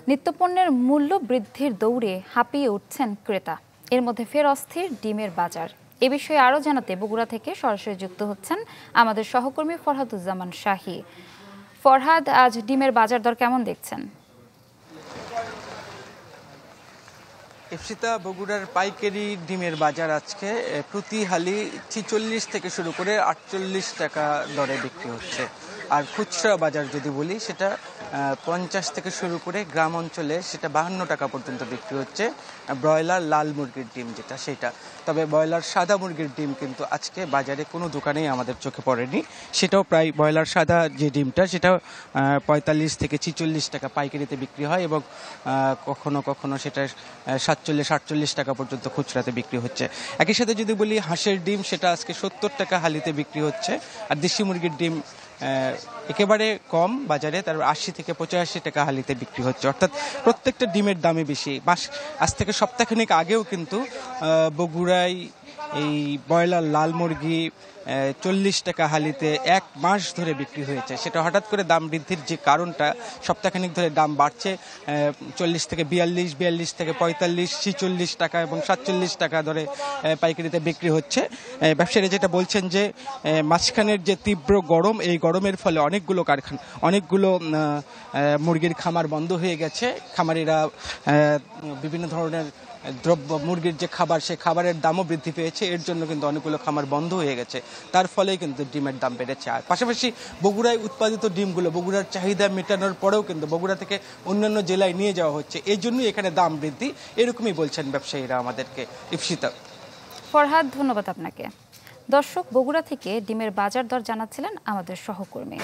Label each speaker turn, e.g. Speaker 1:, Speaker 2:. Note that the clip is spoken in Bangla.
Speaker 1: নিত্যপণ্যের মূল্য বৃদ্ধির দৌড়ে হাঁপিয়ে উঠছেন ক্রেতা। এর মধ্যে ফের অস্থির ডিমের বাজার। এ বিষয়ে আরও জানাতে বগুড়া থেকে সরাসরি যুক্ত হচ্ছেন আমাদের সহকর্মী ফরহাদুজ্জামান শাহী। ফরহাদ, আজ ডিমের বাজার দর কেমন দেখছেন?
Speaker 2: ইফসিতা, বগুড়ার পাইকারি ডিমের বাজার আজকে প্রতি হালি ৪৬ থেকে শুরু করে ৪৮ টাকা দরে বিক্রি হচ্ছে। আর খুচরা বাজার যদি বলি, সেটা ৫০ থেকে শুরু করে গ্রাম অঞ্চলে সেটা ৫২ টাকা পর্যন্ত বিক্রি হচ্ছে। ব্রয়লার লাল মুরগির ডিম যেটা, সেটা। তবে ব্রয়লার সাদা মুরগির ডিম কিন্তু আজকে বাজারে কোনো দোকানেই আমাদের চোখে পড়েনি। সেটাও প্রায় ব্রয়লার সাদা যে ডিমটা, সেটাও ৪৫ থেকে ৪৬ টাকা পাইকারিতে বিক্রি হয় এবং কখনো কখনো সেটা ৪৭-৪৮ টাকা পর্যন্ত খুচরাতে বিক্রি হচ্ছে। একই সাথে যদি বলি হাঁসের ডিম, সেটা আজকে ৭০ টাকা হালিতে বিক্রি হচ্ছে। আর দেশি মুরগির ডিম একেবারে কম বাজারে, তার ৮০ থেকে ৮৫ টাকা হালিতে বিক্রি হচ্ছে। অর্থাৎ প্রত্যেকটা ডিমের দামে বেশি। আজ থেকে সপ্তাহখানেক আগেও কিন্তু বগুড়ায় এই ব্রয়লার লাল মুরগি ৪০ টাকা হালিতে ১ মাস ধরে বিক্রি হয়েছে। সেটা হঠাৎ করে দাম বৃদ্ধির যে কারণটা, সপ্তাহখানিক ধরে দাম বাড়ছে। ৪০ থেকে ৪২ থেকে ৪৫, ৪৬ টাকা এবং ৪৭ টাকা ধরে পাইকারিতে বিক্রি হচ্ছে। ব্যবসায়ীরা যেটা বলছেন যে মাঝখানের যে তীব্র গরম, এই গরমের ফলে অনেকগুলো মুরগির খামার বন্ধ হয়ে গেছে। খামারিরা বিভিন্ন ধরনের দ্রব্য, মুরগির যে খাবার, সে খাবারের দামও বৃদ্ধি পেয়েছে। এর জন্য কিন্তু অনেকগুলো খামার বন্ধ হয়ে গেছে। তার ফলেই কিন্তু ডিমের দাম বেড়েছে। আর পাশাপাশি বগুড়ায় উৎপাদিত ডিমগুলো বগুড়ার চাহিদা মেটানোর পরেও কিন্তু বগুড়া থেকে অন্যান্য জেলায় নিয়ে যাওয়া হচ্ছে। এই জন্যই এখানে দাম বৃদ্ধি, এরকমই বলছেন ব্যবসায়ীরা আমাদেরকে। ইফসিতা।
Speaker 1: ফরহাদ, ধন্যবাদ আপনাকে। দর্শক, বগুড়া থেকে ডিমের বাজার দর জানাচ্ছিলেন আমাদের সহকর্মী।